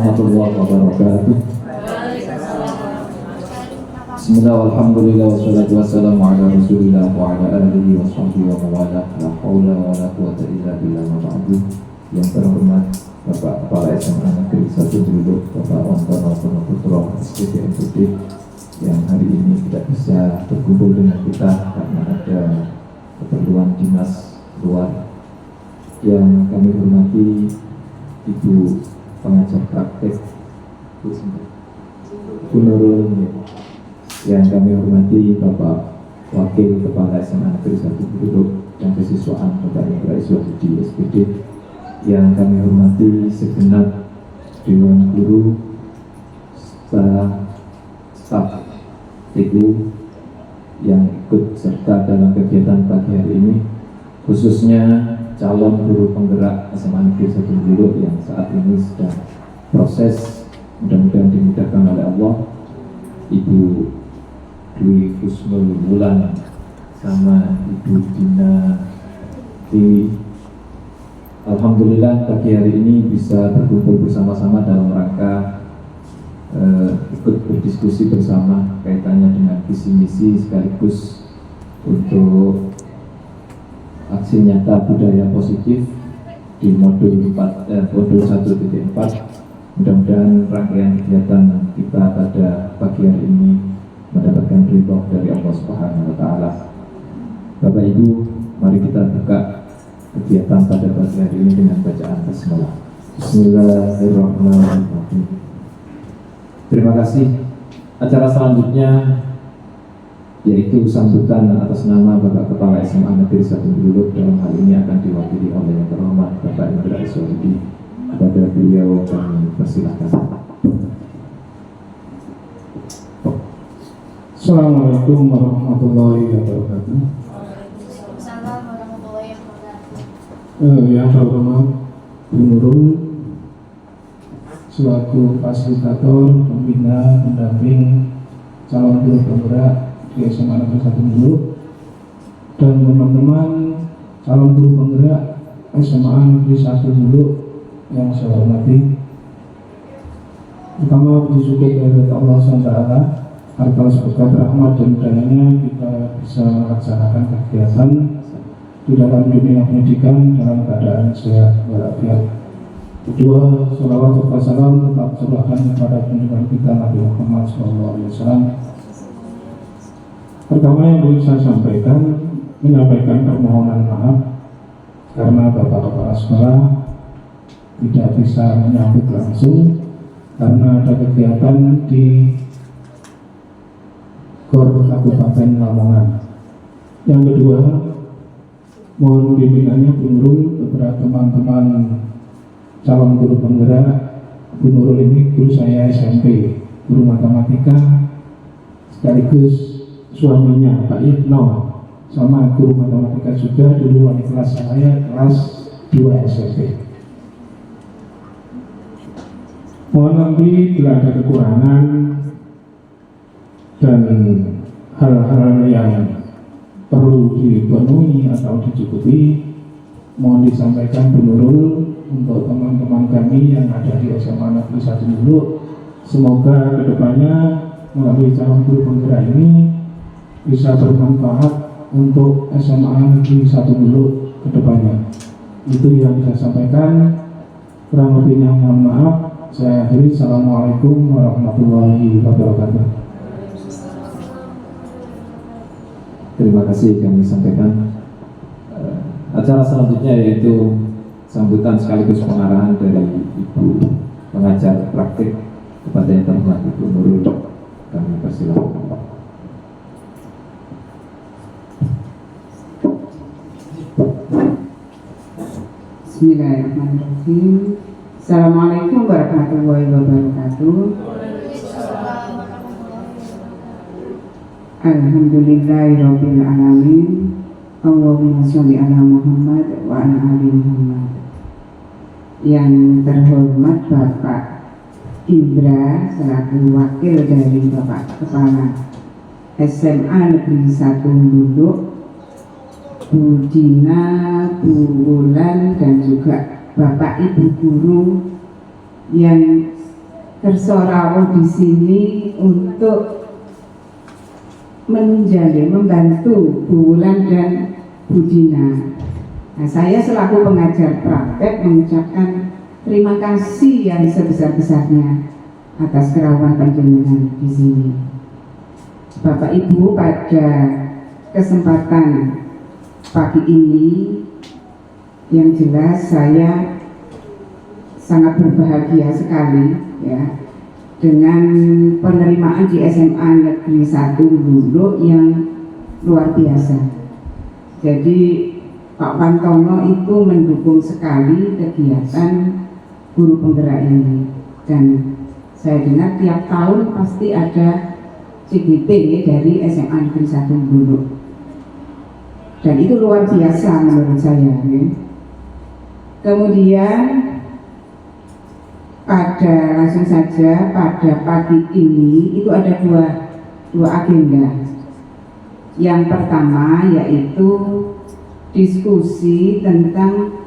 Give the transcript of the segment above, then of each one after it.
warahmatullahi wabarakatuh. Bismillah, alhamdulillah, wassalatu wassalamu ala rasulillah wa ala alihi wa sahbihi wa mawalah. La hawla wa la quwwata illa billah wa ba'du. Yang terhormat Bapak Kepala SMA Negeri 1 Jeluluk, Bapak Ontono Putro SPT NPD, yang hari ini tidak bisa berkumpul dengan kita karena ada keperluan dinas luar. Yang kami hormati Ibu pengajar praktek Bu Nurul, yang kami hormati Bapak Wakil Kepala SMA Negeri 1 Jeluluk dan Kesiswaan Bapak Indra Iswasidi SPD, yang kami hormati segenap Dewan Guru, staf TU yang ikut serta dalam kegiatan pagi hari ini, khususnya calon guru penggerak SMA Negeri 1 Jeluluk yang saat ini sedang proses, mudah-mudahan dimudahkan oleh Allah, Ibu Dwi Husnul Wulan sama Ibu Dina Tiwi. Alhamdulillah pagi hari ini bisa berkumpul bersama-sama dalam rangka ikut berdiskusi bersama kaitannya dengan visi misi sekaligus untuk aksi nyata budaya positif di modul 1.4. Mudah-mudahan rangkaian kegiatan kita pada pagi hari ini mendapatkan ridho dari Allah Subhanahu wa Ta'ala. Bapak Ibu, mari kita buka kegiatan pada pagi hari ini dengan bacaan basmalah. Bismillahirrahmanirrahim. Terima kasih. Acara selanjutnya yaitu sambutan atas nama Bapak Kepala SMA Negeri 1 Jeluluk, dalam hal ini akan diwakili oleh yang terhormat Bapak Indra Iswasidi. Kepada beliau kami persilahkan. Assalamualaikum warahmatullahi wabarakatuh. Yang terhormat Bu Nurul selaku fasilitator, pembina, pendamping calon guru penggerak di SMA Negeri 1 Jeluluk, dan teman-teman calon guru penggerak SMA Negeri 1 Jeluluk yang saya hormati. Pertama, puji syukur kepada Allah SWT atas berkat rahmat dan hidayahnya kita bisa melaksanakan kegiatan di dalam dunia pendidikan dalam keadaan sehat walafiat. Kedua, salawat serta salam tetap tercurahkan kepada junjungan kita Nabi Muhammad SAW. Pertama yang boleh saya sampaikan, menyampaikan permohonan maaf karena Bapak Kepala Sekolah tidak bisa menyambut langsung karena ada kegiatan di GOR Kabupaten Lamongan. Yang kedua, mohon bimbingannya Bu Nurul beberapa teman-teman calon guru penggerak. Bu Nurul ini guru saya SMP, guru matematika, sekaligus suaminya Pak Ibno, sama guru matematika juga, dulu wali kelas saya kelas 2 SMP. Mohon nanti bila ada kekurangan dan hal-hal yang perlu dipenuhi atau dicukupi, mohon disampaikan Bu Nurul untuk teman-teman kami yang ada di SMA Negeri 1 Jeluluk. Semoga kedepannya melalui calon guru penggerak ini bisa bermanfaat untuk SMA Negeri 1 Jeluluk kedepannya. Itu yang saya sampaikan. Kurang lebihnya mohon maaf. Saya akhiri. Assalamualaikum warahmatullahi wabarakatuh. Terima kasih kami sampaikan. Acara selanjutnya yaitu sambutan sekaligus pengarahan dari Ibu pengajar praktik kepada yang terhormat Ibu Nurul. Kami persilakan. Bismillahirrahmanirrahim. Assalamualaikum warahmatullahi wabarakatuh. Alhamdulillahirabbil alamin. Allahumma sholli ala Muhammad wa ala ali Muhammad. Yang terhormat Bapak Indra selaku wakil dari Bapak Kepala SMA Negeri 1 Jeluluk, Bu Dina, Bu Wulan, dan juga Bapak Ibu guru yang Kersorawuh di sini untuk menunjang, membantu Bu Wulan dan Bu Dina. Nah, saya selaku pengajar praktek mengucapkan terima kasih yang sebesar-besarnya atas kerawan panjenengan di sini. Bapak Ibu, pada kesempatan pagi ini yang jelas saya sangat berbahagia sekali ya dengan penerimaan di SMA Negeri 1 Buluk yang luar biasa. Jadi Pak Pantono itu mendukung sekali kegiatan guru penggerak ini, dan saya dengar tiap tahun pasti ada CGP dari SMA Negeri 1 Buluk, dan itu luar biasa menurut saya ya. Kemudian langsung saja pada pagi ini itu ada dua agenda. Yang pertama yaitu diskusi tentang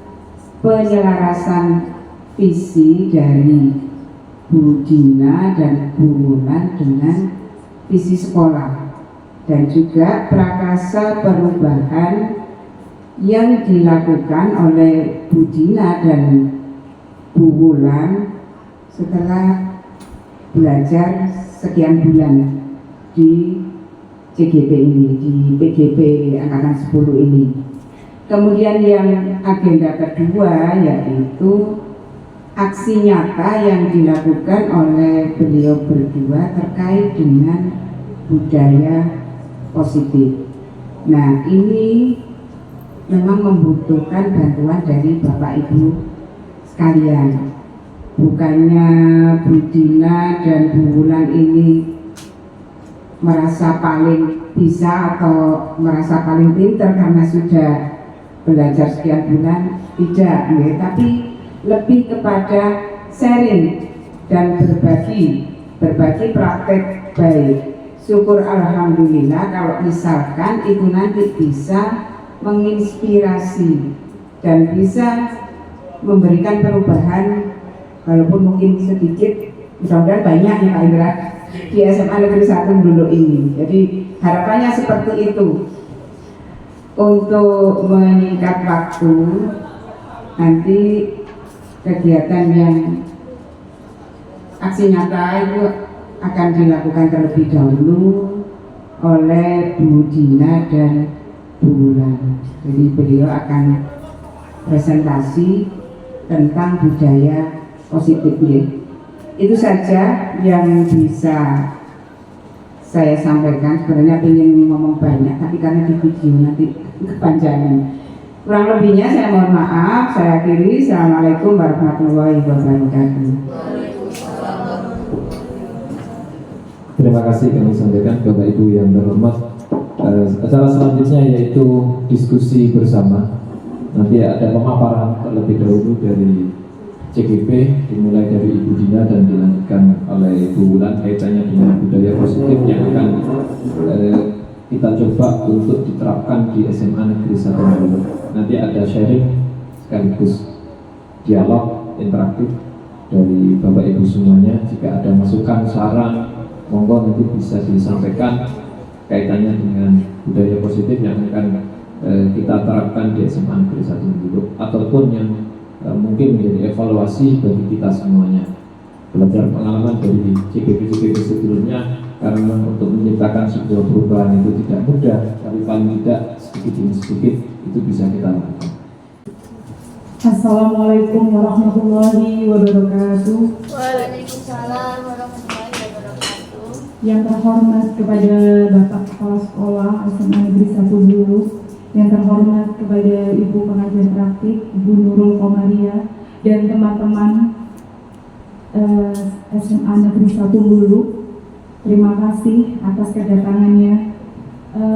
penyelarasan visi dari Bu Dina dan Bu Wulan dengan visi sekolah, dan juga prakarsa perubahan yang dilakukan oleh Bu Dina dan Bu Wulan setelah belajar sekian bulan di CGP ini, di PGP Angkatan 10 ini. Kemudian yang agenda kedua yaitu aksi nyata yang dilakukan oleh beliau berdua terkait dengan budaya positif. Nah, ini memang membutuhkan bantuan dari Bapak Ibu sekalian. Bukannya Bu Dina dan Bu Wulan ini merasa paling bisa atau merasa paling pintar karena sudah belajar sekian bulan, tidak ya, tapi lebih kepada sharing dan berbagi praktek baik. Syukur alhamdulillah kalau misalkan itu nanti bisa menginspirasi dan bisa memberikan perubahan, walaupun mungkin sedikit, mudah-mudahan banyak ya Pak Indra di SMA Negeri 1 Buluk ini. Jadi harapannya seperti itu. Untuk menyingkat waktu, nanti kegiatan yang aksi nyata itu akan dilakukan terlebih dahulu oleh Bu Dina dan Bu Wulan. Jadi beliau akan presentasi tentang budaya positif ya. Itu saja yang bisa saya sampaikan. Sebenarnya ingin ngomong banyak, tapi karena di video nanti kepanjangan. Kurang lebihnya saya mohon maaf. Saya akhiri. Assalamualaikum warahmatullahi wabarakatuh. Terima kasih kami sampaikan Bapak Ibu yang terhormat. Acara selanjutnya yaitu diskusi bersama. Nanti ada pemaparan terlebih dahulu dari CGP, dimulai dari Ibu Dina dan dilanjutkan oleh Bu Wulan kaitannya dengan budaya positif yang akan kita coba untuk diterapkan di SMA Negeri 1 Buluk. Nanti ada sharing sekaligus dialog interaktif dari Bapak Ibu semuanya. Jika ada masukan, saran, monggo nanti bisa disampaikan kaitannya dengan budaya positif yang akan kita terapkan di SMA Negeri 1 Buluk, ataupun yang mungkin menjadi evaluasi bagi kita semuanya. Belajar pengalaman dari CGP-CGP sebelumnya, karena untuk menciptakan sebuah perubahan itu tidak mudah, tapi paling tidak sedikit demi sedikit itu bisa kita lakukan. Assalamualaikum warahmatullahi wabarakatuh. Waalaikumsalam warahmatullahi wabarakatuh. Yang terhormat kepada Bapak Kepala Sekolah SMA Negeri 1 Buluk, yang terhormat kepada Ibu Pengajar Praktik Ibu Nurul Komaria dan teman-teman SMA Negeri 1 Buluk, terima kasih atas kedatangannya.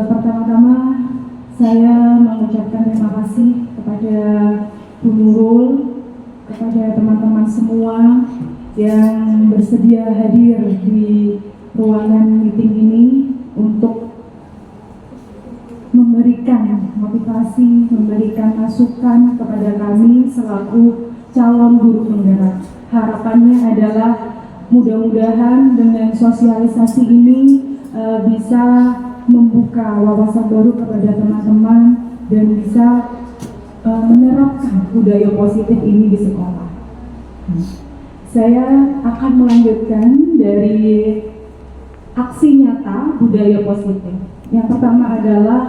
Pertama-tama saya mengucapkan terima kasih kepada Bu Nurul, kepada teman-teman semua yang bersedia hadir di ruangan meeting ini untuk memberikan motivasi, memberikan masukan kepada kami selaku calon guru penggerak. Harapannya adalah mudah-mudahan dengan sosialisasi ini bisa membuka wawasan baru kepada teman-teman dan bisa menerapkan budaya positif ini di sekolah. Saya akan melanjutkan dari aksi nyata budaya positif. Yang pertama adalah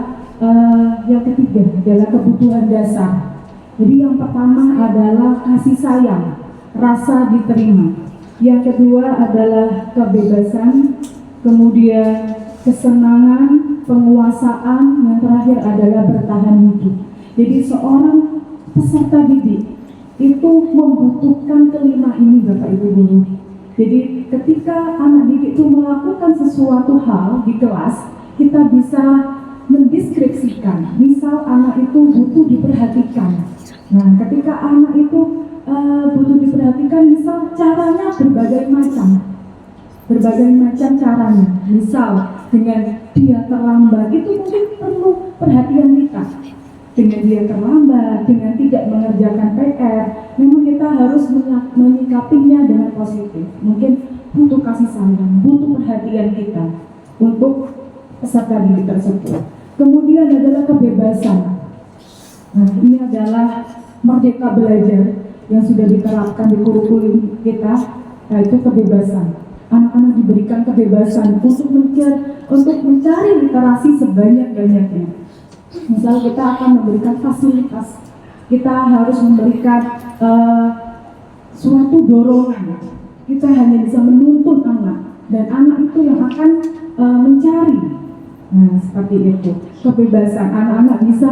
yang ketiga adalah kebutuhan dasar. Jadi yang pertama adalah kasih sayang, rasa diterima. Yang kedua adalah kebebasan, kemudian kesenangan, penguasaan, yang terakhir adalah bertahan hidup. Jadi seorang peserta didik itu membutuhkan kelima ini, Bapak Ibu Guru. Jadi ketika anak didik itu melakukan sesuatu hal di kelas, kita bisa mendeskripsikan. Misal anak itu butuh diperhatikan. Nah, ketika anak itu butuh diperhatikan, misal caranya berbagai macam caranya. Misal dengan dia terlambat, itu mungkin perlu perhatian kita. Dengan dia terlambat, dengan tidak mengerjakan PR, memang kita harus menyikapinya dengan positif. Mungkin butuh kasih sayang, butuh perhatian kita untuk peserta didik tersebut. Kemudian adalah kebebasan. Nah, ini adalah merdeka belajar yang sudah diterapkan di kurikulum kita, yaitu kebebasan. Anak-anak diberikan kebebasan untuk mencari literasi sebanyak-banyaknya. Misal kita akan memberikan fasilitas, kita harus memberikan suatu dorongan. Kita hanya bisa menuntun anak, dan anak itu yang akan mencari. Nah, seperti itu. Kebebasan anak-anak bisa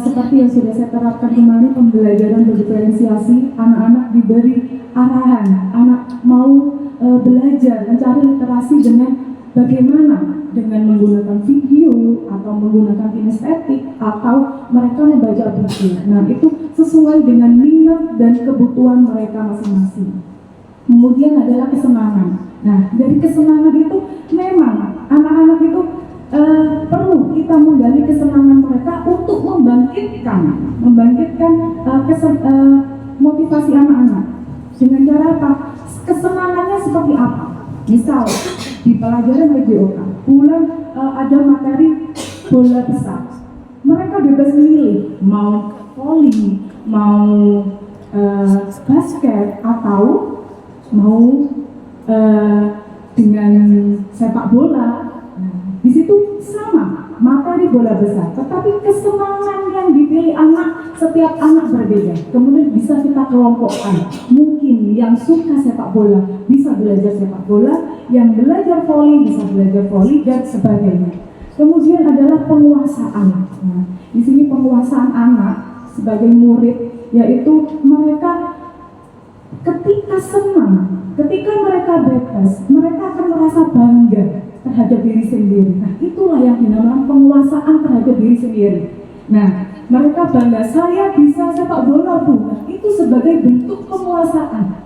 seperti yang sudah saya terapkan kemarin, pembelajaran berdiferensiasi. Anak-anak diberi arahan, anak mau belajar mencari literasi dengan bagaimana, dengan menggunakan video atau menggunakan kinestetik atau mereka membaca buku. Nah, itu sesuai dengan minat dan kebutuhan mereka masing-masing. Kemudian adalah kesenangan. Nah, dari kesenangan itu memang anak-anak itu perlu kita menggali kesenangan mereka untuk membangkitkan motivasi anak-anak. Dengan cara apa? Kesenangannya seperti apa? Misal di pelajaran PJOK, ada materi bola besar. Mereka bebas memilih mau voli, mau basket, atau mau dengan sepak bola. Di situ sama materi bola besar, tetapi kesenangan yang dipilih anak, setiap anak berbeda. Kemudian bisa kita kelompokkan. Mungkin yang suka sepak bola bisa belajar sepak bola, yang belajar voli bisa belajar voli, dan sebagainya. Kemudian adalah penguasaan. Nah, di sini penguasaan anak sebagai murid, yaitu mereka ketika senang, ketika mereka bebas, mereka akan merasa bangga terhadap diri sendiri. Nah, itulah yang dinamakan penguasaan terhadap diri sendiri. Nah, mereka bangga, saya bisa sepak bola, Bu. Nah, itu sebagai bentuk penguasaan.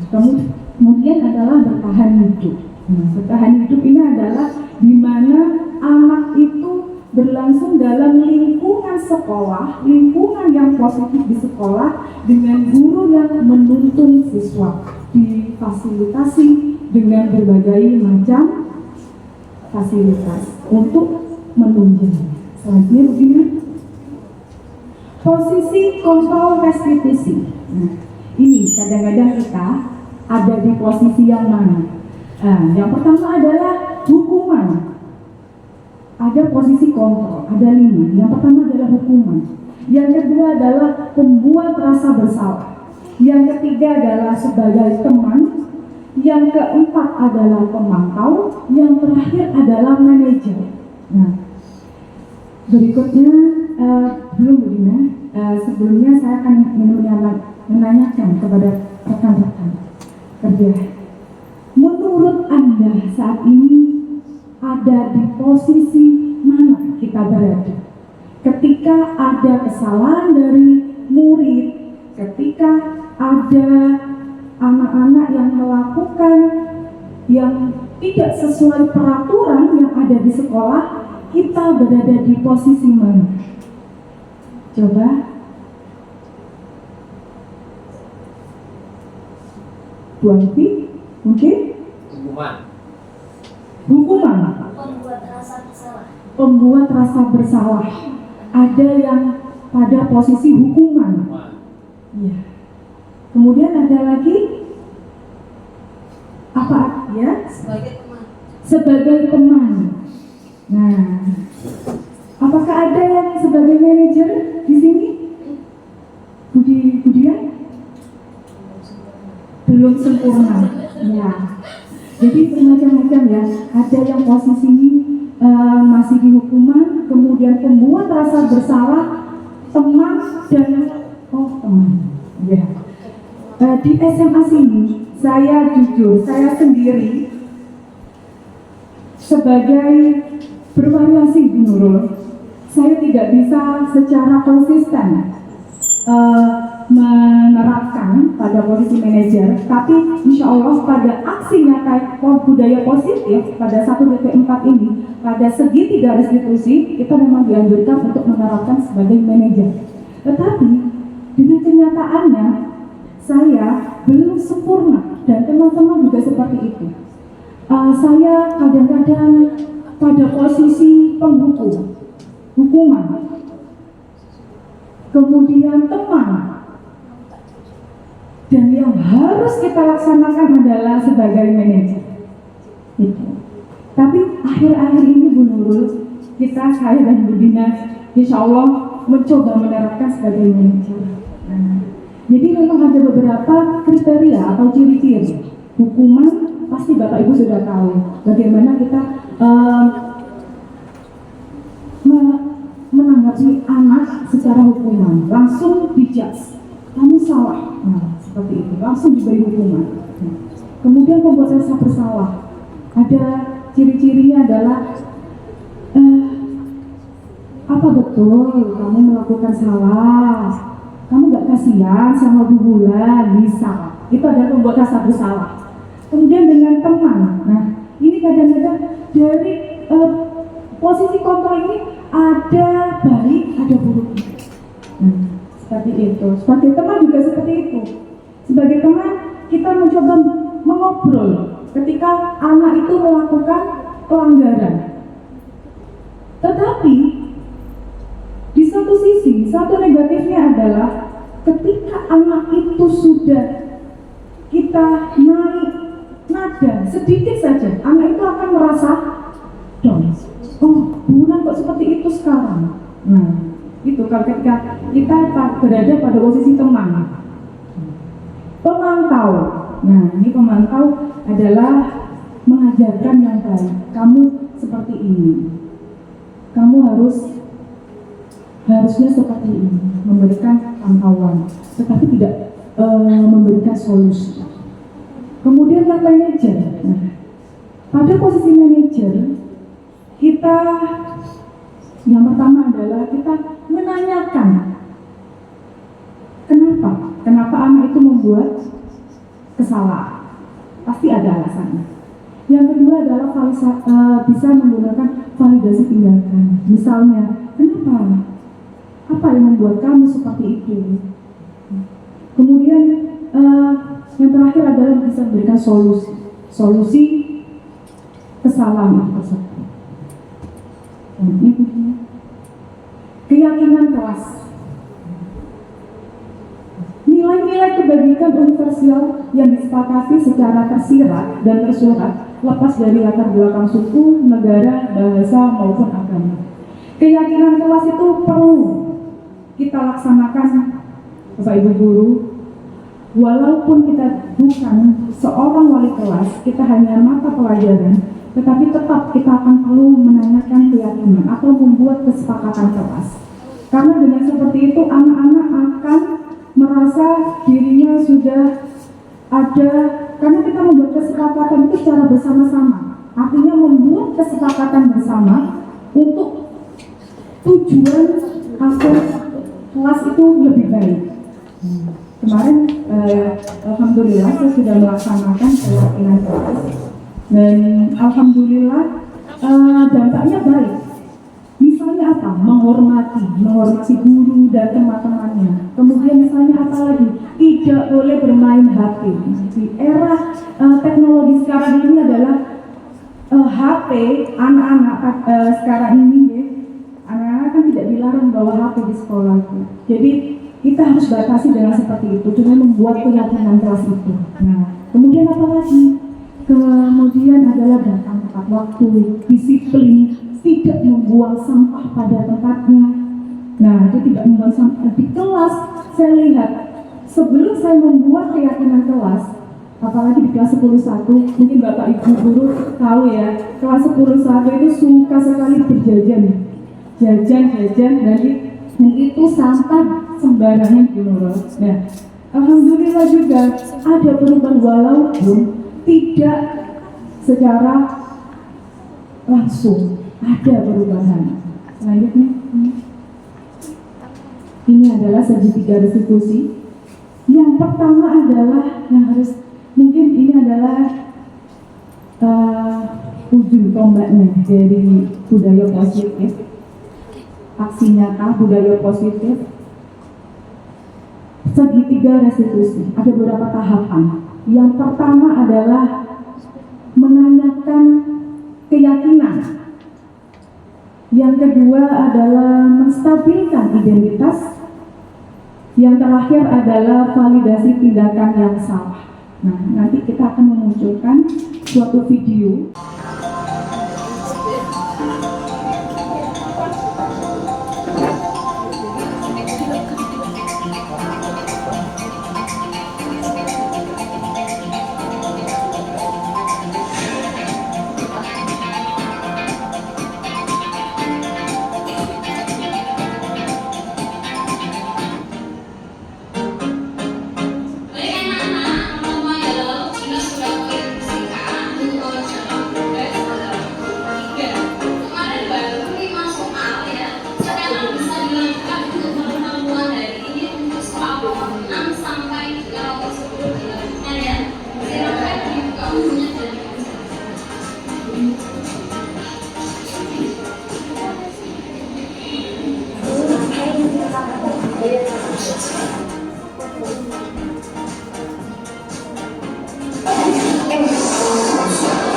Kemudian adalah bertahan hidup. Nah, bertahan hidup ini adalah di mana anak itu berlangsung dalam lingkungan sekolah, lingkungan yang positif di sekolah, dengan guru yang menuntun siswa, difasilitasi dengan berbagai macam fasilitas untuk menunjang. Selanjutnya begini, posisi kontrol restitusi. Nah, ini kadang-kadang kita ada di posisi yang mana? Nah, yang pertama adalah hukuman. Ada posisi kontrol, ada 5. Yang pertama adalah hukuman. Yang kedua adalah pembuat rasa bersalah. Yang ketiga adalah sebagai teman. Yang keempat adalah pemantau. Yang terakhir adalah manajer. Nah, berikutnya belum begini. Sebelumnya saya akan menanyakan kepada rekan-rekan kerja. Menurut Anda saat ini ada di posisi mana kita berada? Ketika ada kesalahan dari murid, ketika ada anak-anak yang melakukan yang tidak sesuai peraturan yang ada di sekolah, kita berada di posisi mana? Coba. Bu Alfi, Mungkin? Hukuman. Membuat rasa bersalah. Membuat rasa bersalah. Ada yang pada posisi hukuman. Ya. Kemudian ada lagi apa ya? Sebagai teman. Sebagai teman. Nah, apakah ada yang sebagai manajer di sini? Budian? Belum sempurna. Ya. Jadi bermacam-macam ya. Ada yang posisi masih di hukuman, kemudian pembuat rasa bersalah, teman dan teman. Ya. Di SMA sini, saya jujur, saya sendiri sebagai bervariasi Bu Nurul, saya tidak bisa secara konsisten menerapkan pada posisi manajer, tapi insya Allah pada aksi nyata budaya positif pada 1DP4 ini, pada segi 3 restitusi, kita memang dianjurkan untuk menerapkan sebagai manajer. Tetapi dengan kenyataannya, saya belum sempurna dan teman-teman juga seperti itu. Saya kadang-kadang pada posisi penghukum, hukuman, kemudian teman, dan yang harus kita laksanakan adalah sebagai manajer. Itu. Tapi akhir-akhir ini Bu Nurul, saya dan Bu Dina, insya Allah mencoba menerapkan sebagai manajer. Jadi memang ada beberapa kriteria atau ciri-ciri. Hukuman pasti Bapak Ibu sudah tahu bagaimana kita menanggapi anak secara hukuman, langsung dijudge, kamu salah, seperti itu, langsung diberi hukuman. Kemudian pembuat rasa bersalah, ada ciri-cirinya adalah apa betul kamu melakukan salah? Kamu gak kasihan sama Bu Bulan, bisa. Itu adalah pembuat rasa bersalah. Kemudian dengan teman, ini kadang-kadang dari posisi kontrol ini ada baik, ada buruk. Seperti itu. Sebagai teman juga seperti itu. Sebagai teman, kita mencoba mengobrol ketika anak itu melakukan pelanggaran. Tetapi di satu sisi, satu negatifnya adalah ketika anak itu sudah kita naik nada sedikit saja, anak itu akan merasa down. Oh, bulan kok seperti itu sekarang. Itu kalau ketika kita berada pada posisi teman. Pemantau. Ini pemantau adalah mengajarkan yang baik. Kamu seperti ini. Kamu harusnya seperti ini, memberikan pantauan, tetapi tidak memberikan solusi. Kemudian manajer. Pada posisi manajer, kita yang pertama adalah kita menanyakan kenapa anak itu membuat kesalahan. Pasti ada alasannya. Yang kedua adalah bisa menggunakan validasi tindakan. Misalnya, kenapa? Apa yang membuat kamu seperti itu? Kemudian yang terakhir adalah bisa memberikan solusi kesalahan itu tersebut. Keyakinan kelas. Nilai-nilai kebajikan universal yang disepakati secara tersirat dan tersurat, lepas dari latar belakang suku, negara, bahasa maupun agama. Keyakinan kelas itu perlu kita laksanakan, Bapak Ibu guru. Walaupun kita bukan seorang wali kelas, kita hanya mata pelajaran, tetapi tetap kita akan perlu menanyakan keyakinan atau membuat kesepakatan kelas. Karena dengan seperti itu anak-anak akan merasa dirinya sudah ada, karena kita membuat kesepakatan itu secara bersama-sama. Artinya membuat kesepakatan bersama untuk tujuan hasil kelas itu lebih baik. Kemarin alhamdulillah saya sudah melaksanakan keyakinan kelas dan alhamdulillah dampaknya baik. Misalnya apa? Menghormati guru dan teman-temannya. Kemudian misalnya apa lagi? Tidak boleh bermain HP. Di era teknologi sekarang ini adalah HP anak-anak sekarang ini ya, anak-anak kan tidak dilarang bawa HP di sekolah itu. Jadi kita harus batasi dengan seperti itu dengan membuat keyakinan kelas itu. Nah, kemudian apa lagi? Kemudian adalah datang tepat waktu, disiplin, tidak membuang sampah pada tempatnya. Nah, itu tidak membuang sampah di kelas. Saya lihat sebelum saya membuat keyakinan kelas, apalagi di kelas 10-1, mungkin Bapak Ibu guru tahu ya, kelas 10-1 itu suka sekali berjajan, dan itu sampah sembarangan di Nurul. Nah, alhamdulillah juga ada perubahan walaupun tidak secara langsung, ada perubahan. Selanjutnya, ini adalah segitiga restitusi. Yang pertama adalah yang harus, mungkin ini adalah ujung tombaknya dari budaya positif, aksi nyata budaya positif. Segitiga restitusi, ada beberapa tahapan. Yang pertama adalah menanyakan keyakinan. Yang kedua adalah menstabilkan identitas. Yang terakhir adalah validasi tindakan yang salah. Nah, nanti kita akan memunculkan suatu video.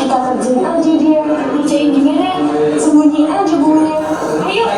Kita kerjain aja dia, ngerjain gini deh, sembunyiin aja bumbunya. Ayo,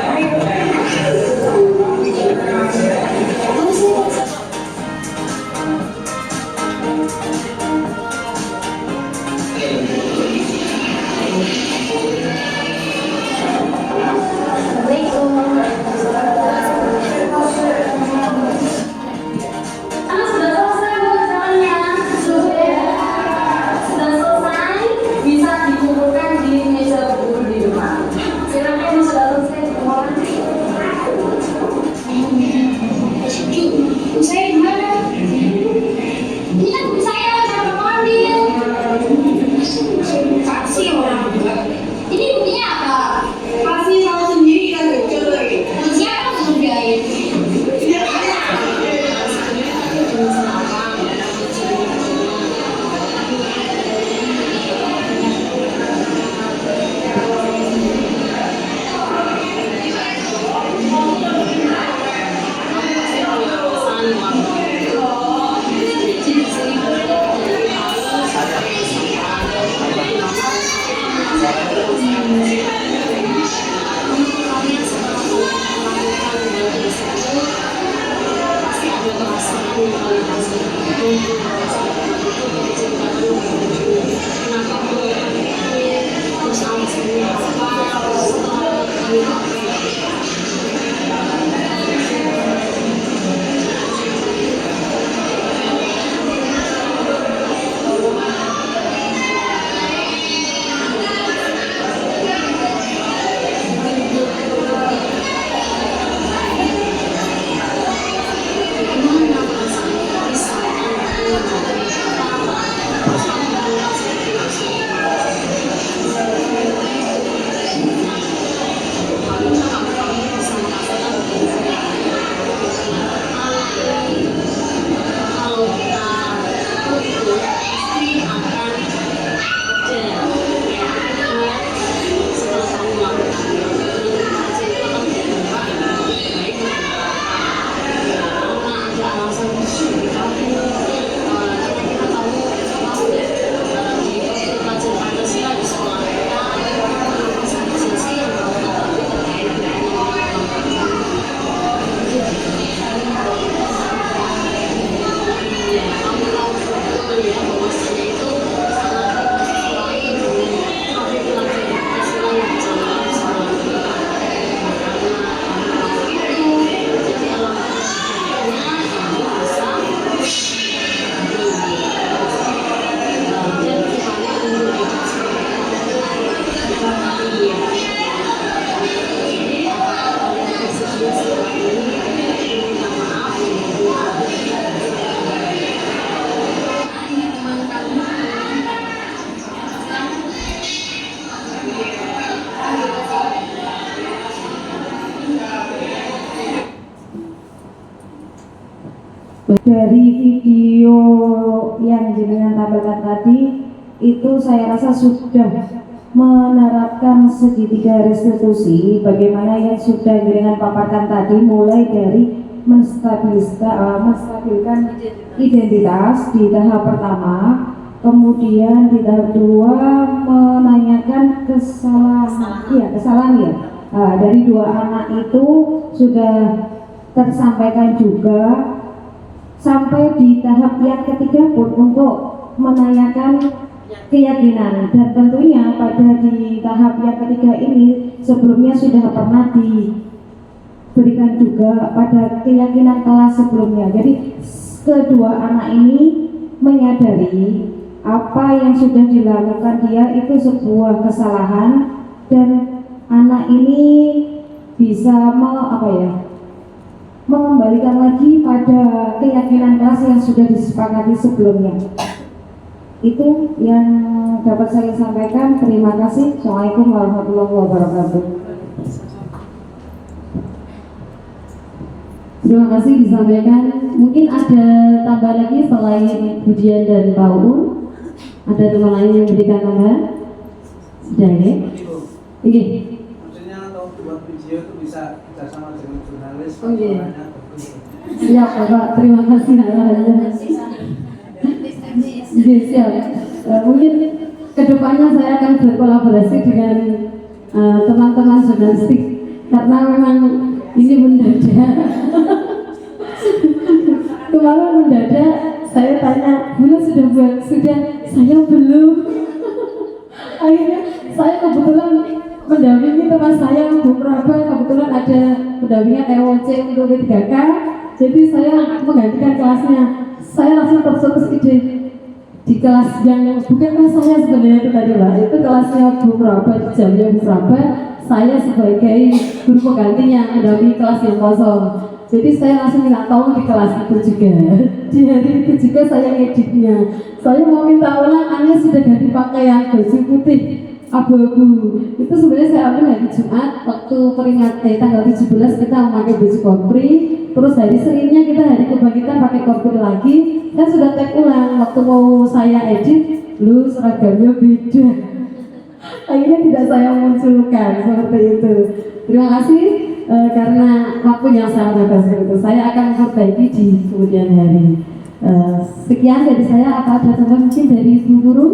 Dari video yang jenengan tampilkan tadi itu saya rasa sudah menerapkan segitiga restitusi bagaimana yang sudah jenengan paparkan tadi, mulai dari menstabilkan identitas di tahap pertama, kemudian di tahap kedua menanyakan kesalahan ya. Dari dua anak itu sudah tersampaikan juga, sampai di tahap yang ketiga pun untuk menanyakan keyakinan, dan tentunya pada di tahap yang ketiga ini sebelumnya sudah pernah diberikan juga pada keyakinan kelas sebelumnya. Jadi kedua anak ini menyadari apa yang sudah dilakukan dia itu sebuah kesalahan, dan anak ini bisa mengembalikan lagi pada keyakinan kelas yang sudah disepakati sebelumnya. Itu yang dapat saya sampaikan. Terima kasih. Assalamualaikum warahmatullahi wabarakatuh. Terima kasih disampaikan. Mungkin ada tambah lagi selain Budian dan Pak Uun? Ada teman lain yang memberikan tambahan? Sudah ya? Oke. Maksudnya kalau buat video itu bisa kerjasama dengan jurnalis. Oh iya. Siap Bapak, terima kasih. Iya, siap. Mungkin kedepannya saya akan berkolaborasi dengan teman-teman jurnalistik, karena memang ini mendadak. Kemarin mendadak saya tanya, "Bunda sudah buat?" "Sudah." "Saya belum." Akhirnya saya kebetulan mendampingi teman saya Bu Praba, kebetulan ada pendampingan EOC untuk P3K, jadi saya menggantikan kelasnya. Saya langsung tercetus ide di kelas yang bukan kelas saya sebenarnya itu tadi lah, itu kelasnya Bu Praba, di jamnya Bu Praba, saya sebagai guru penggantinya mendampingi kelas yang kosong. Jadi saya langsung minta tolong di kelas itu juga. Di hari itu juga saya ngeditnya. Saya mau minta ulang, Anda sudah ganti pakaian baju putih abu-abu. Itu sebenarnya saya ambil hari Jumat waktu tanggal 17 kita memakai baju kopri. Terus hari Seninnya kita hari kebangkitan pakai kopri lagi. Kan sudah tag ulang, waktu mau saya edit, lu seragamnya beda. Akhirnya tidak saya munculkan seperti itu. Terima kasih. Karena waktunya sangat terbatas itu, saya akan memperbaiki di kemudian hari. Sekian dari saya. Apa ada teman mungkin dari Bu Guru?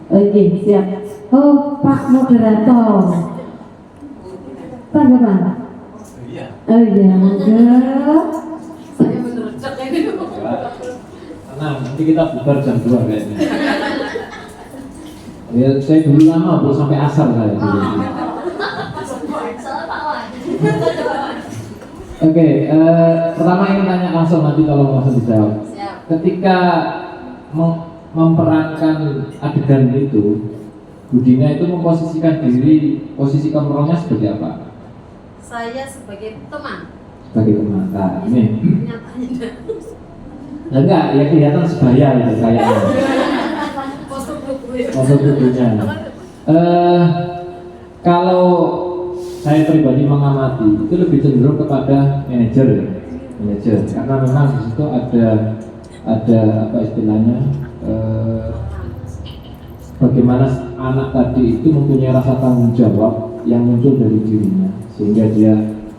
Oke, siap. Oh, Pak Moderator, tanggapan? Oh iya, enggak. Saya menerjak ini. Tenang, nanti kita bubar jam 2 kayaknya. Ya, saya dulu lama, belum sampai asar saya. Oke, pertama ingin tanya langsung, nanti tolong langsung dijawab. Ketika memperankan adegan itu, Budina itu memposisikan diri, posisi kontrolnya seperti apa? Saya sebagai teman. Sebagai teman. Nah, ini. Enggak, ya kelihatan sebaya ya kayaknya. Postur tubuhnya. Kalau saya pribadi mengamati itu lebih cenderung kepada manajer, karena memang di situ ada apa istilahnya, bagaimana anak tadi itu mempunyai rasa tanggung jawab yang muncul dari dirinya, sehingga dia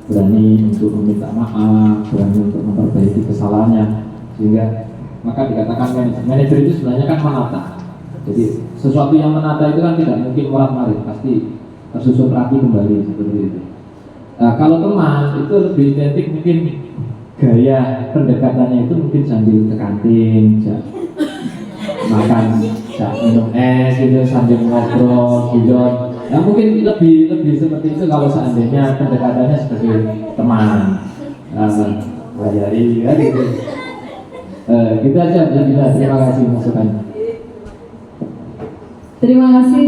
berani untuk meminta maaf, berani untuk memperbaiki kesalahannya, sehingga maka dikatakan manajer itu sebenarnya kan menata. Jadi sesuatu yang menata itu kan tidak mungkin morat-marit, pasti tersusun rapi kembali seperti itu. Nah, kalau teman itu lebih identik mungkin gaya pendekatannya itu mungkin sambil ke kantin, makan, minum es gitu sambil ngobrol, guyon. Nah, mungkin lebih seperti itu kalau seandainya pendekatannya sebagai teman. Bayari ya gitu. Gitu aja, terima kasih masukannya. Terima kasih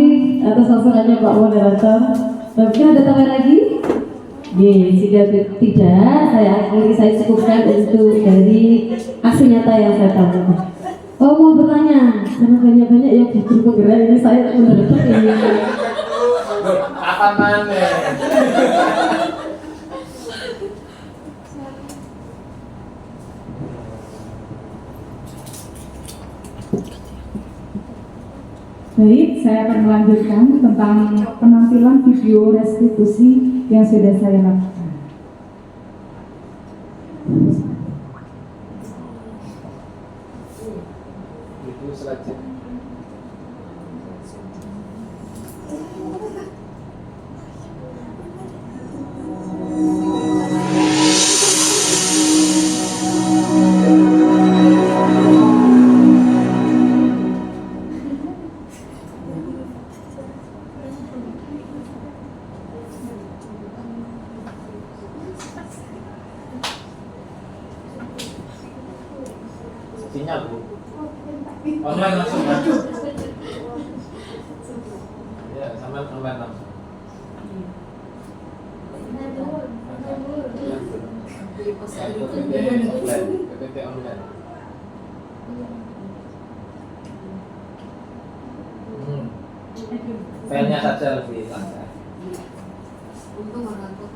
atas masukannya Pak Moderator. Mungkin ada tambah lagi? Jika tidak, saya cukupkan untuk dari aksi nyata yang saya tampilkan. Oh, mau bertanya, karena banyak-banyak yang justru penggerak ini saya mendadak ini. Apa mana? Baik, saya akan melanjutkan tentang penampilan video restitusi yang sudah saya lakukan. Itu selanjutnya. Sinyal Bu. Online langsung ya. Ya, sama online langsung. PPT online. Filenya saja lebih lancar. Untung orang tua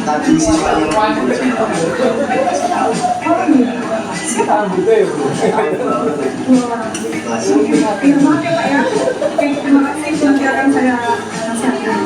Tadi siswanya Maaf ya Pak ya. Oke, terima kasih sudah akan saya nasihatkan.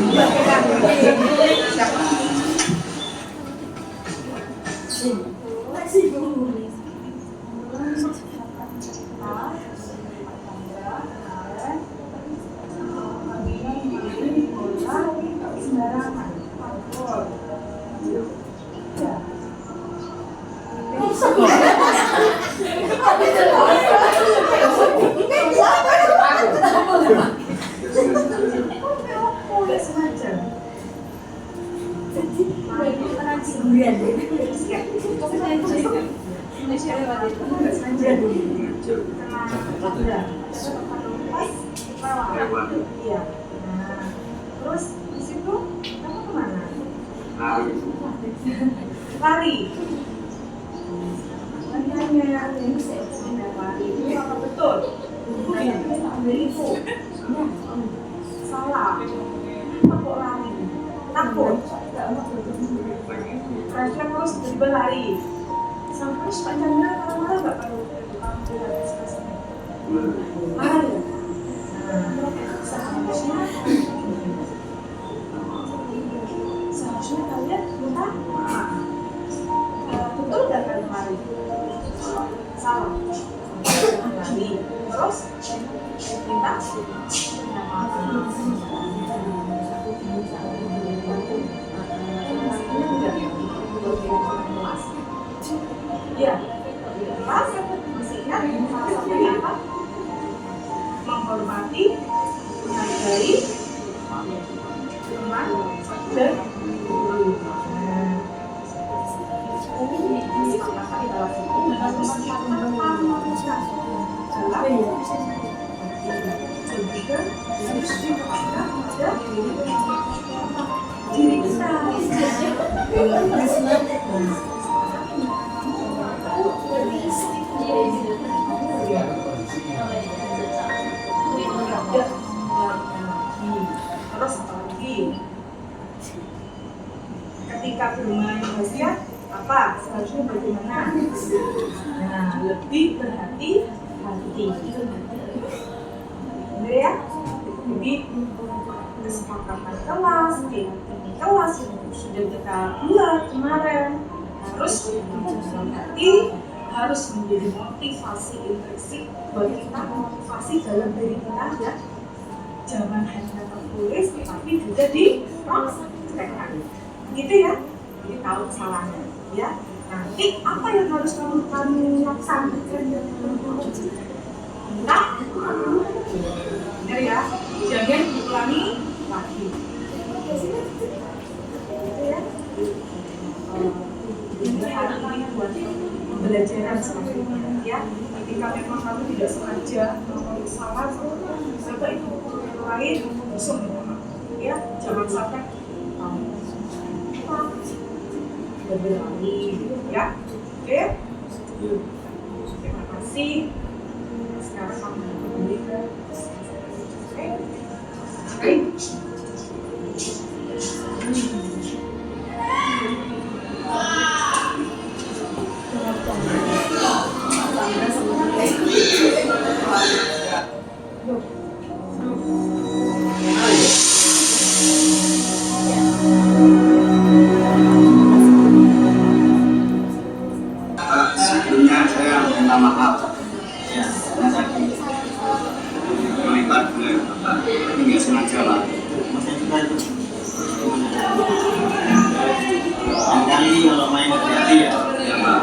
Iya. Nah, terus di situ kamu kemana? Lari. Larinya lari. Ini apa betul? Ambil itu. Salah. Apa kok lari? Takut. Rasanya terus tiba lari. Sampai Pak Chandra marah nggak kalau kamu diskusinya? Marah ya? Seharusnya kalian minta maaf. Betul nggak kalian lari? Salah. Lari. Terus minta maaf. Ya, pas masih ingat sampai apa? Menghormati, menghargai teman dan guru. Diri kita. Terus apa lagi? Ketika bermain wasiat, apa seharusnya bagaimana? Nah, lebih berhati-hati. Benar ya? Jadi kesepakatan kelas, di kelas sudah kita buat kemarin terus berarti harus menjadi motivasi intrinsik bagi kita, motivasi dalam diri kita ya. Jangan hanya tertulis tapi juga dipraktekkan. Gitu ya. Jadi tahu kesalahannya ya. Nanti apa yang harus kamu laksanakan? Nah, benar ya. Jangan diulangi lagi. Gitu ya. Ini hari ini buat pembelajaran selanjutnya ya. Ketika memang kamu tidak sengaja melakukan salah, coba itu lain langsung ya. Jangan sampai kamu berlari ya. Oke. Terima kasih. Sekarang kamu kembali ke oke. Sebelumnya saya minta maaf ya, karena tadi terlibat oleh Bapak, tapi nggak sengaja Pak. Maksudnya juga itu lain kali kalau main hati-hati ya Pak.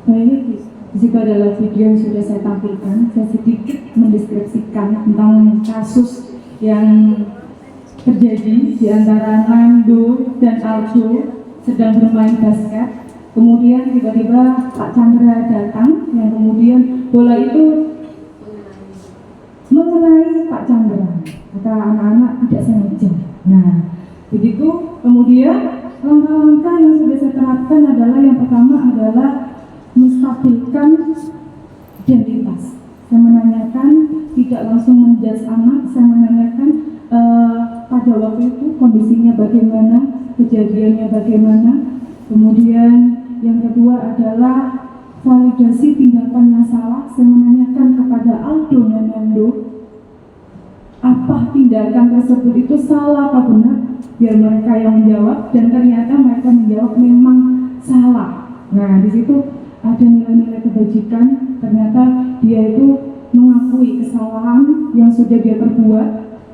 Baik, jika dalam video yang sudah saya tampilkan, saya sedikit mendeskripsikan tentang kasus yang terjadi di antara Nando dan Aljo sedang bermain basket. Kemudian tiba-tiba Pak Chandra datang, yang kemudian bola itu mengenai Pak Chandra. Kata anak-anak tidak sengaja. Nah, begitu kemudian langkah-langkah yang sudah saya terapkan adalah yang pertama adalah menstabilkan identitas. Saya menanyakan, tidak langsung menjudge anak, saya menanyakan pada waktu itu kondisinya bagaimana, kejadiannya bagaimana. Kemudian yang kedua adalah validasi tindakan yang salah. Saya menanyakan kepada Aldo dan Nando, apa tindakan tersebut itu salah atau benar, biar mereka yang menjawab, dan ternyata mereka menjawab memang salah. Nah, di situ ada nilai-nilai kebajikan. Ternyata dia itu mengakui kesalahan yang sudah dia perbuat.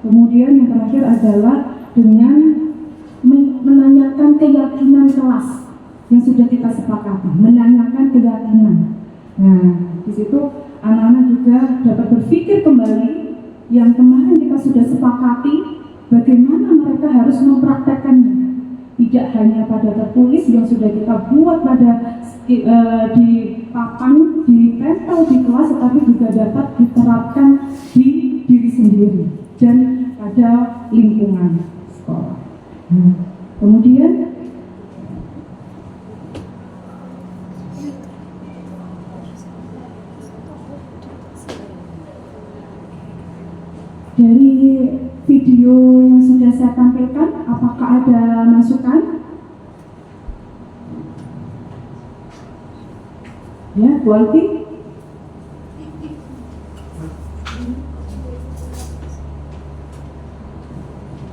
Kemudian yang terakhir adalah dengan menanyakan keyakinan kelas yang sudah kita sepakati, menanyakan keyakinan. Nah, di situ anak-anak juga dapat berpikir kembali yang kemarin kita sudah sepakati, bagaimana mereka harus mempraktekkannya. Tidak hanya pada tertulis yang sudah kita buat pada di papan, di tempel di kelas, tetapi juga dapat diterapkan di diri sendiri dan pada lingkungan sekolah. Kemudian dari video yang sudah saya tampilkan, apakah ada masukan? Ya, Bu Alfi.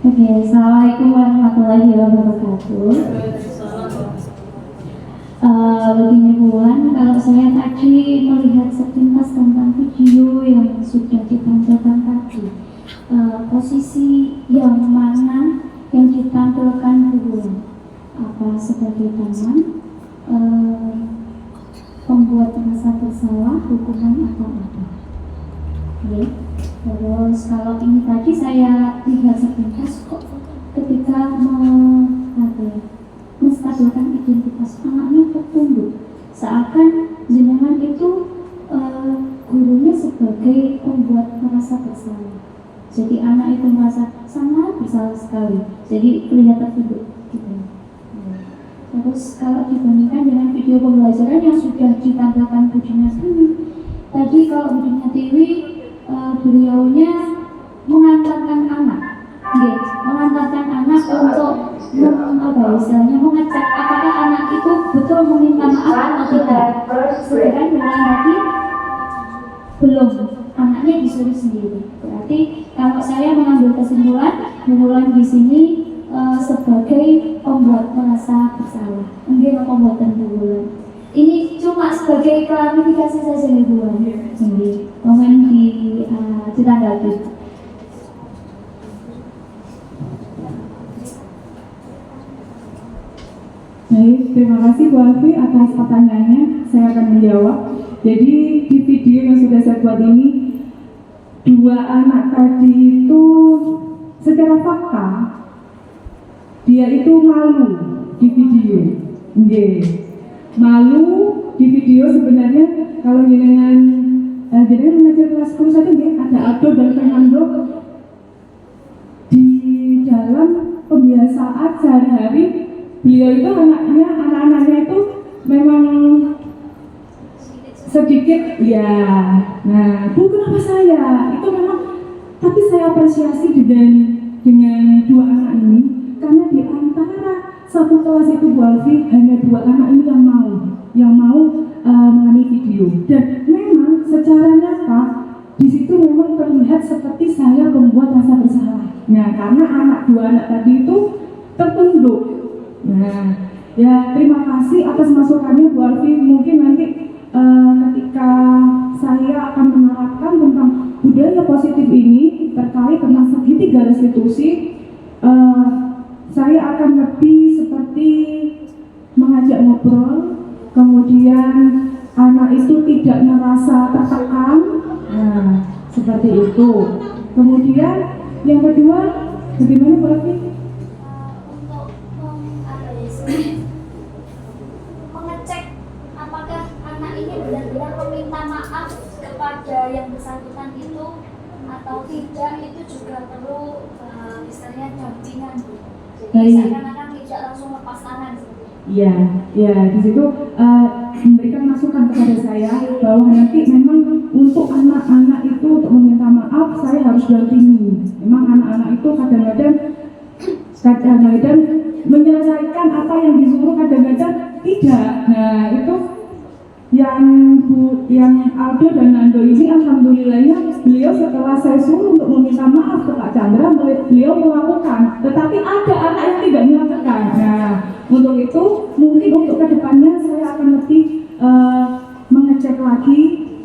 Oke, Assalamualaikum warahmatullahi wabarakatuh. Begini Bulan, kalau saya tadi melihat sepintas tentang video yang sudah ditampilkan tadi, posisi yang mana yang ditampilkan Bulan, apa sebagai teman, pembuat merasa bersalah, hukuman atau apa? Oke. Terus kalau ini tadi saya lihat sepintas kok ketika menstabilkan identitas anaknya tertunduk, seakan jenengan itu gurunya sebagai pembuat merasa bersalah. Jadi anak itu merasa sangat bersalah sekali. Jadi kelihatan tertunduk gitu. Terus kalau dibandingkan dengan video pembelajaran yang sudah ditampilkan Budina Tiwi, tadi kalau Budina Tiwi beliaunya mengantarkan anak, mengantarkan anak untuk istilahnya mengecek apakah betul meminta maaf atau tidak. Sedangkan yang lagi belum, anaknya disuruh sendiri. Berarti kalau saya mengambil kesimpulan, bulan di sini sebagai pembuat merasa bersalah. Mungkin pembuatan bulan. Ini cuma sebagai klarifikasi saja nih bulan. Jadi komen ditanggapi. Baik, terima kasih Bu Alfi atas pertanyaannya. Saya akan menjawab. Jadi di video yang sudah saya buat ini, dua anak tadi itu secara fakta dia itu malu di video. Malu di video sebenarnya kalau jenengan mengajar kelas 10 saja ada Aldo dan Fernando di dalam pembiasaan sehari-hari. Beliau itu anak-anaknya itu memang sedikit ya. Nah, Bu, kenapa saya? Itu memang, tapi saya apresiasi dengan dua anak ini karena di antara satu kelas itu Bu Alfi hanya dua anak ini yang mau mengambil video, dan memang secara nyata di situ memang terlihat seperti saya membuat rasa bersalah. Nah, karena dua anak tadi itu tertunduk. Nah, ya terima kasih atas masukannya Bu Alfi. Mungkin nanti ketika saya akan menerapkan tentang budaya positif ini terkait tentang segitiga restitusi, saya akan lebih seperti mengajak ngobrol, kemudian anak itu tidak merasa tertekan, seperti itu. Kemudian yang kedua, bagaimana Bu Alfi? Mengecek apakah anak ini benar-benar meminta maaf kepada yang bersangkutan itu atau tidak, itu juga perlu istilahnya dampingan. Jadi seakan-akan tidak langsung lepas tangan. Ya, di situ memberikan masukan kepada saya bahwa nanti memang untuk anak-anak itu untuk meminta maaf saya harus dampingi. Memang anak-anak itu kadang-kadang menyelesaikan apa yang disuruh, kadang-kadang tidak. Nah, itu yang Aldo dan Nando ini alhamdulillahnya beliau setelah saya suruh untuk meminta maaf ke Pak Chandra, beliau melakukan. Tetapi ada anak yang tidak melakukan. Nah, untuk itu mungkin untuk kedepannya saya akan lebih mengecek lagi,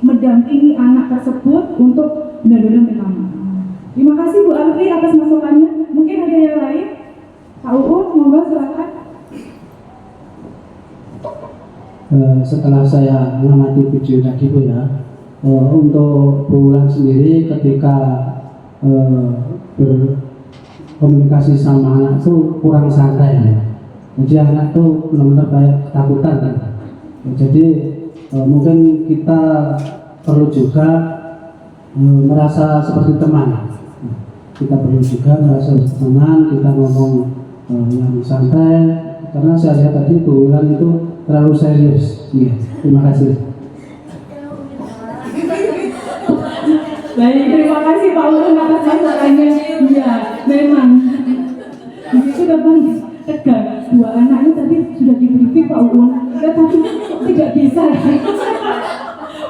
mendampingi anak tersebut untuk benar-benar minta maaf. Terima kasih Bu Alfi atas masukannya. Mungkin ada yang lain? Pak Uun, monggo silakan. Setelah saya mengamati video tadi Bu ya, untuk Bu Wulan sendiri ketika berkomunikasi sama anak itu kurang santai ya. Jadi anak itu benar-benar kayak ketakutan ya. Jadi mungkin kita perlu juga merasa seperti teman. Kita perlu juga merasa seperti teman, kita ngomong yang santai, karena saya lihat tadi Bu Wulan itu terlalu serius. Iya, terima kasih. Baik, terima kasih Pak Uun atas masukannya. Ya, memang itu memang tegang. Dua anak ini tadi sudah diberi Pak Uun, tetapi tidak bisa.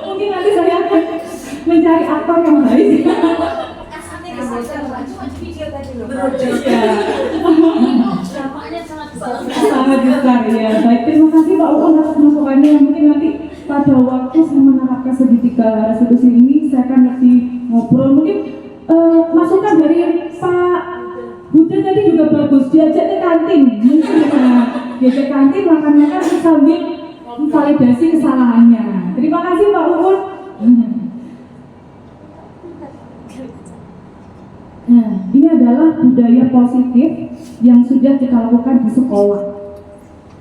Mungkin nanti saya akan mencari aktor yang baik. Cuma di video tadi loh. Dampaknya sangat besar ya. Baik, terima kasih Pak Uun atas masukannya. Mungkin nanti pada waktu saya menerapkan segitiga restitusi ini saya akan lebih ngobrol. Mungkin masukan dari Pak Buddha tadi juga bagus. Diajak ke kantin, diajak kantin makan-makan sambil validasi kesalahannya. Terima kasih Pak Uun. Nah, ini adalah budaya positif yang sudah kita lakukan di sekolah.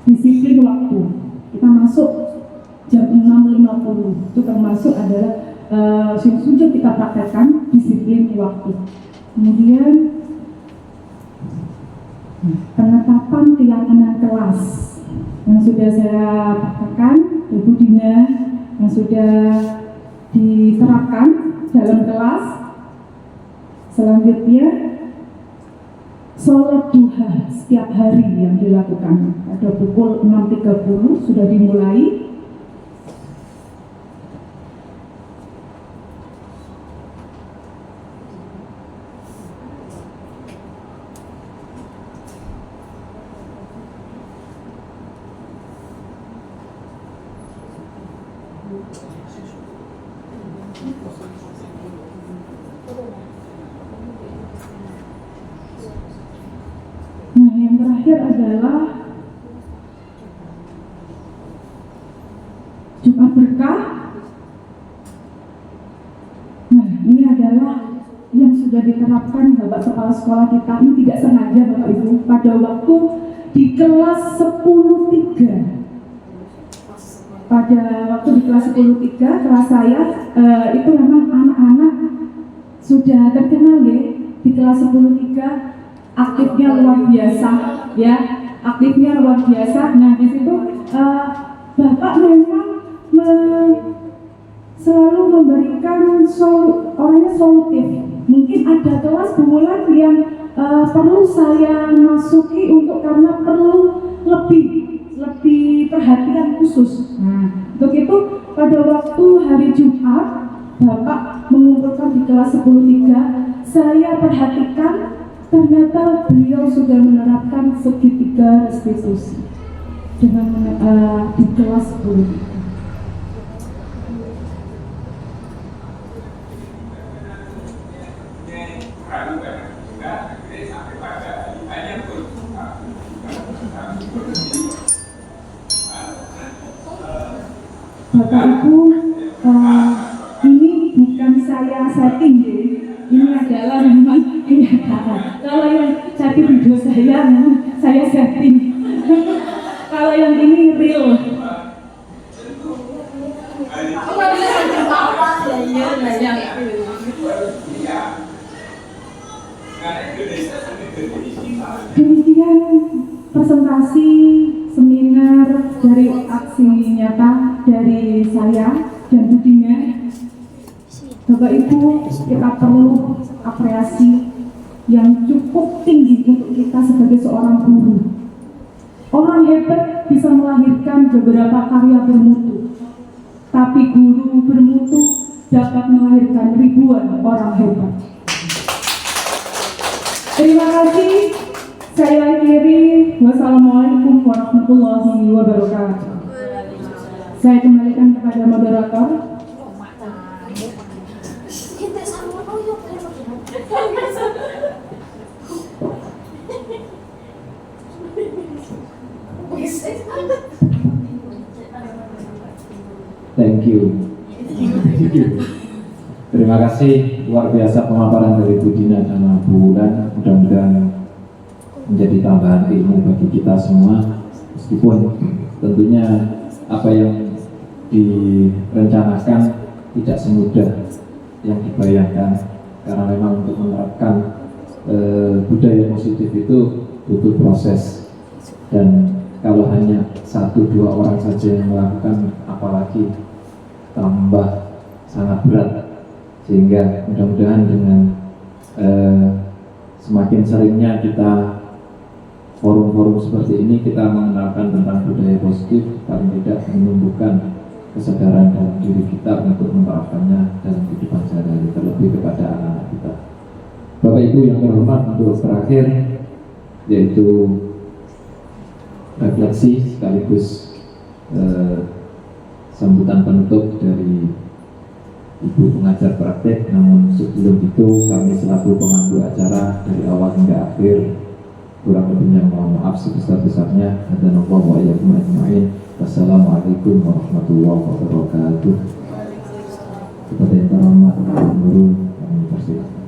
Disiplin waktu. Kita masuk jam 6.50. Itu termasuk adalah sudah kita praktekkan disiplin waktu. Kemudian penetapan keyakinan kelas yang sudah saya praktekkan, Ibu Dina, yang sudah diterapkan dalam kelas. Selanjutnya sholat duha setiap hari yang dilakukan. Pada pukul 6.30 sudah dimulai. Nah, yang terakhir adalah Jumat Berkah. Nah, ini adalah yang sudah diterapkan Bapak Kepala Sekolah kita. Ini tidak sengaja Bapak Ibu, pada waktu di kelas 10.3. Pada waktu di kelas 10.3, kelas saya itu memang anak-anak sudah terkenal ya, di kelas 10.3 aktifnya luar biasa ya, aktifnya luar biasa. Nah, di situ Bapak memang selalu memberikan orangnya solutif. Mungkin ada kelas bulan yang perlu saya masuki karena perlu lebih perhatian khusus. Untuk itu pada waktu hari Jumat Bapak mengumpulkan di kelas 10.3, saya perhatikan ternyata beliau sudah menerapkan segitiga restitusi dengan di kelas 10.3. Bapak Ibu, ini bukan saya setting deh. Ini adalah memang kenyataan. Kalau yang setting video saya, memang saya setting. Kalau yang ini real. Demikian presentasi seminar dari aksi nyata dari saya dan Budina. Bapak Ibu, kita perlu apresiasi yang cukup tinggi untuk kita sebagai seorang guru. Orang hebat bisa melahirkan beberapa karya bermutu, tapi guru bermutu dapat melahirkan ribuan orang hebat. Terima kasih. Saya akhiri. Wassalamualaikum warahmatullahi wabarakatuh. Saya kembalikan kepada moderator. Thank you. Terima kasih, luar biasa pemaparan dari Bu Dina dan Bu Wulan. Mudah-mudahan menjadi tambahan ilmu bagi kita semua, meskipun tentunya apa yang direncanakan tidak semudah yang dibayangkan, karena memang untuk menerapkan budaya positif itu butuh proses, dan kalau hanya 1-2 orang saja yang melakukan, apalagi tambah sangat berat. Sehingga mudah-mudahan dengan semakin seringnya kita forum-forum seperti ini, kita mengenalkan tentang budaya positif, paling tidak menumbuhkan kesadaran dalam diri kita untuk menerapkannya dalam kehidupan sehari-hari, terlebih kepada anak-anak kita. Bapak Ibu yang terhormat, untuk terakhir yaitu refleksi sekaligus sambutan penutup dari Ibu pengajar praktek. Namun sebelum itu, kami selaku pemandu acara dari awal hingga akhir kurang lebihnya mohon maaf sebesar-besarnya. Hadanallahu wa iyyakum ajma'in. Wassalamualaikum warahmatullahi wabarakatuh. Kepada yang terhormat guru, kami persilakan.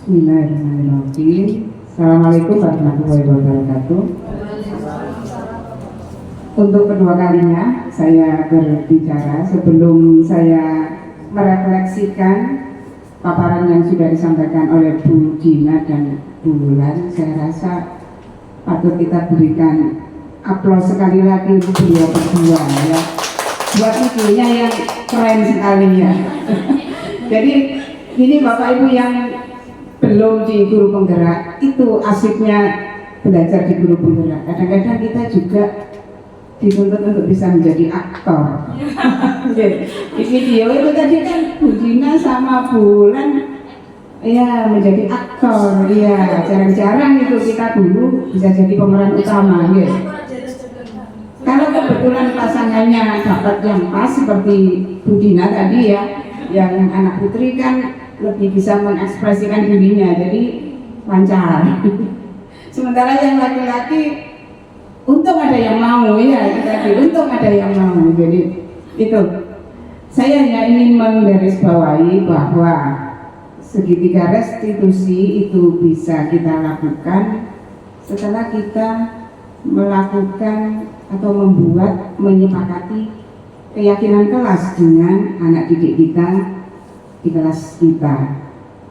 Bismillahirrahmanirrahim. Assalamualaikum warahmatullahi wabarakatuh. Untuk kedua kalinya saya berbicara sebelum saya merefleksikan paparan yang sudah disampaikan oleh Bu Dina dan Bu Wulan. Saya rasa patut kita berikan aplaus sekali lagi untuk beliau berdua ya, buat videonya yang keren sekali ya. Jadi ini Bapak Ibu yang belum di guru penggerak. Itu asiknya belajar di guru penggerak. Kadang-kadang kita juga dituntut untuk bisa menjadi aktor. Di video itu tadi kan Bu Dina sama Bulan ya menjadi aktor. Ya jarang-jarang itu kita dulu bisa jadi pemeran utama. Ya. Kalau kebetulan pasangannya dapat yang pas seperti Bu Dina tadi ya, yang anak putri kan lebih bisa mengekspresikan dirinya, jadi lancar. Sementara yang laki-laki untung ada yang mau ya, untung ada yang mau. Jadi itu saya hanya ingin menggarisbawahi bahwa segitiga restitusi itu bisa kita lakukan setelah kita melakukan atau membuat, menyepakati keyakinan kelas dengan anak didik kita di kelas kita.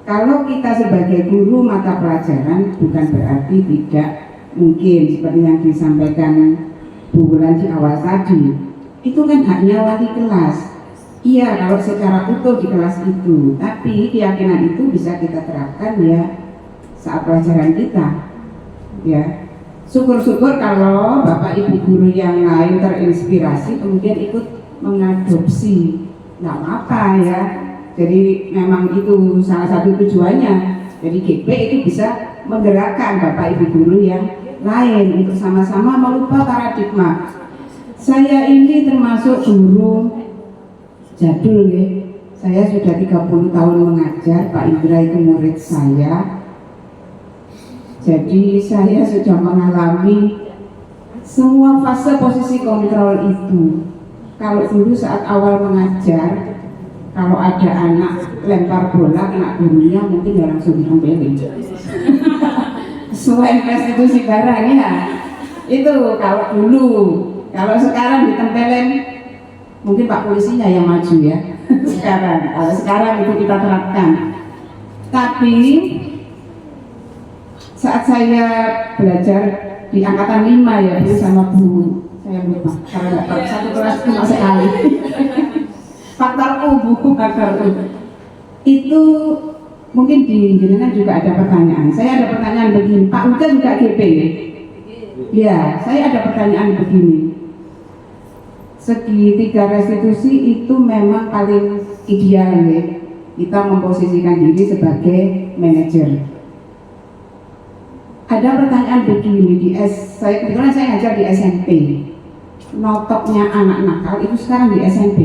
Kalau kita sebagai guru mata pelajaran bukan berarti tidak mungkin seperti yang disampaikan Bu Wulan di awal tadi, itu kan haknya wali kelas. Iya, kalau secara utuh di kelas itu, tapi keyakinan itu bisa kita terapkan ya saat pelajaran kita. Ya, syukur-syukur kalau Bapak Ibu guru yang lain terinspirasi kemudian ikut mengadopsi, nggak apa-apa ya. Jadi memang itu salah satu tujuannya. Jadi GP itu bisa menggerakkan Bapak Ibu guru yang lain untuk sama-sama merubah paradigma. Saya ini termasuk guru jadul ya. Saya sudah 30 tahun mengajar, Pak Indra itu murid saya. Jadi saya sudah mengalami semua fase posisi kontrol itu. Kalau dulu saat awal mengajar, kalau ada anak lempar bola kena gurunya mungkin ya langsung dihempelin. Sesuai restitusi barang ya. Itu kalau dulu. Kalau sekarang ditempelin mungkin Pak polisinya yang maju ya. Kalau sekarang itu kita terapkan. Tapi saat saya belajar di angkatan 5 ya, Bu sama Bu, saya lupa karena nggak satu kelas cuma sekali. Faktor U, Bu, faktor U. Itu mungkin di jenengan juga ada pertanyaan. Saya ada pertanyaan begini, Pak Uda juga GP ya? Ya, saya ada pertanyaan begini. Segitiga restitusi itu memang paling ideal ya. Kita memposisikan diri sebagai manajer. Ada pertanyaan begini saya kebetulan saya ngajar di SMP. Notoknya anak nakal itu sekarang di SMP.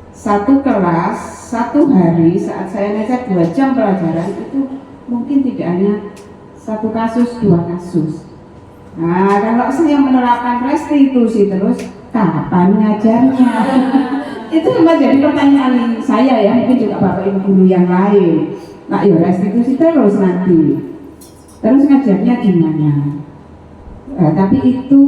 Satu kelas, satu hari saat saya ngajar 2 jam pelajaran itu mungkin tidak hanya 1 kasus, 2 kasus. Nah, kalau saya menerapkan restitusi terus, kapan ngajarnya? Itu memang jadi pertanyaan saya ya, mungkin juga Bapak Ibu guru yang lain. Nah, ya restitusi terus nanti. Terus ngajarnya gimana? Tapi itu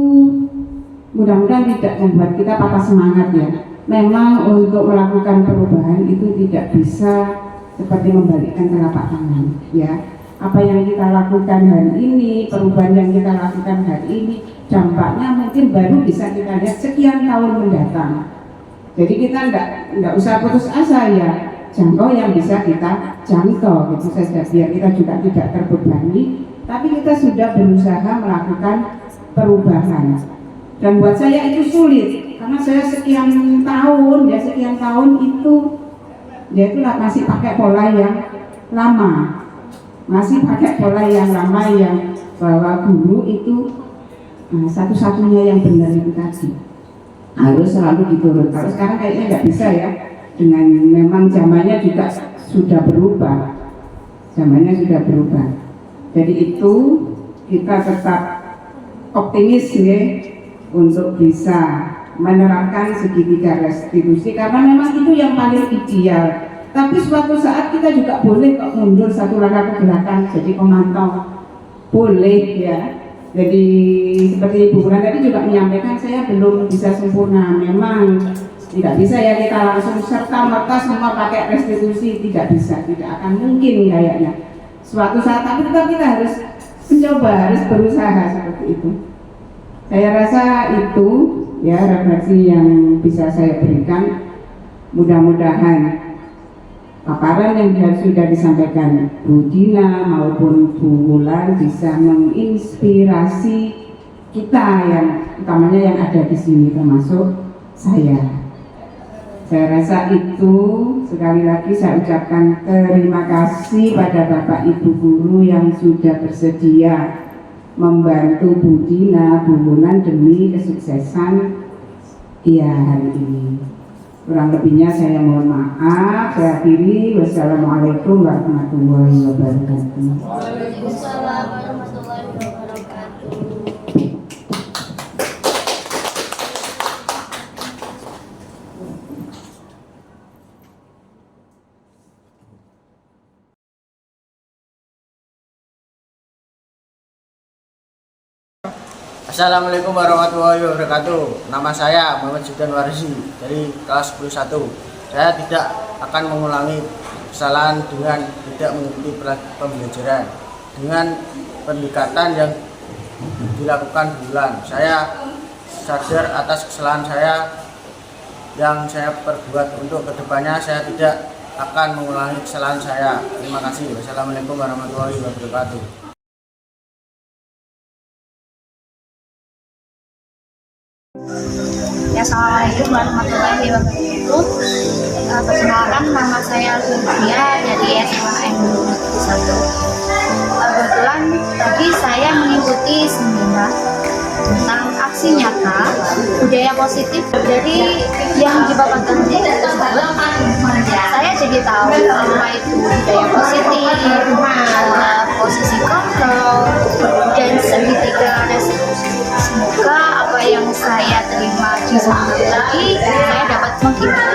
mudah-mudahan tidak membuat kita patah semangat ya. Memang untuk melakukan perubahan itu tidak bisa seperti membalikkan telapak tangan ya. Apa yang kita lakukan hari ini, perubahan yang kita lakukan hari ini, dampaknya mungkin baru bisa kita lihat sekian tahun mendatang. Jadi kita enggak usah putus asa ya, jangkau yang bisa kita jangkau gitu saja, biar kita juga tidak terbebani, tapi kita sudah berusaha melakukan perubahan. Dan buat saya itu sulit, karena saya sekian tahun itu dia itu masih pakai pola yang lama. Masih pakai pola yang lama yang bahwa guru itu satu-satunya yang benar itu tadi harus selalu diturun. Kalau sekarang kayaknya nggak bisa ya, dengan memang zamannya juga sudah berubah. Jadi itu kita tetap optimis ya untuk bisa menerapkan segitiga restitusi karena memang itu yang paling ideal. Tapi suatu saat kita juga boleh kok mundur 1 langkah ke belakang jadi pemantau, boleh ya. Jadi seperti Ibu Wulan tadi juga menyampaikan, saya belum bisa sempurna. Memang tidak bisa ya kita langsung serta-merta semua pakai restitusi, tidak bisa, tidak akan mungkin kayaknya. Suatu saat tapi tetap kita harus mencoba, harus berusaha seperti itu. Saya rasa itu ya refleksi yang bisa saya berikan. Mudah-mudahan paparan yang sudah disampaikan Bu Dina maupun Bu Wulan bisa menginspirasi kita yang utamanya yang ada di sini termasuk saya. Saya rasa itu sekali lagi saya ucapkan terima kasih pada Bapak Ibu guru yang sudah bersedia membantu Bu Dina, Bu Wulan demi kesuksesan hari ini. Kurang lebihnya saya mohon maaf. Saya akhiri. Wassalamualaikum warahmatullahi wabarakatuh. Waalaikumsalam warahmatullahi wabarakatuh. Assalamualaikum warahmatullahi wabarakatuh. Nama saya Muhammad Zudan Warisi dari kelas 11. Saya tidak akan mengulangi kesalahan dengan tidak mengikuti pembelajaran dengan pendekatan yang dilakukan bulan. Saya sadar atas kesalahan saya yang saya perbuat. Untuk kedepannya saya tidak akan mengulangi kesalahan saya. Terima kasih. Wassalamualaikum warahmatullahi wabarakatuh. Ya, assalamualaikum warahmatullahi wabarakatuh. Perkenalkan, nama saya Lucia dari SMA N1. Kebetulan tadi saya mengikuti seminar tentang aksi nyata budaya positif. Jadi yang dibawakan tersebut saya jadi tahu apa itu budaya positif, posisi kontrol, dan segitiga restitusi. Semoga apa yang saya terima di seminar tadi saya dapat mengimplementasikan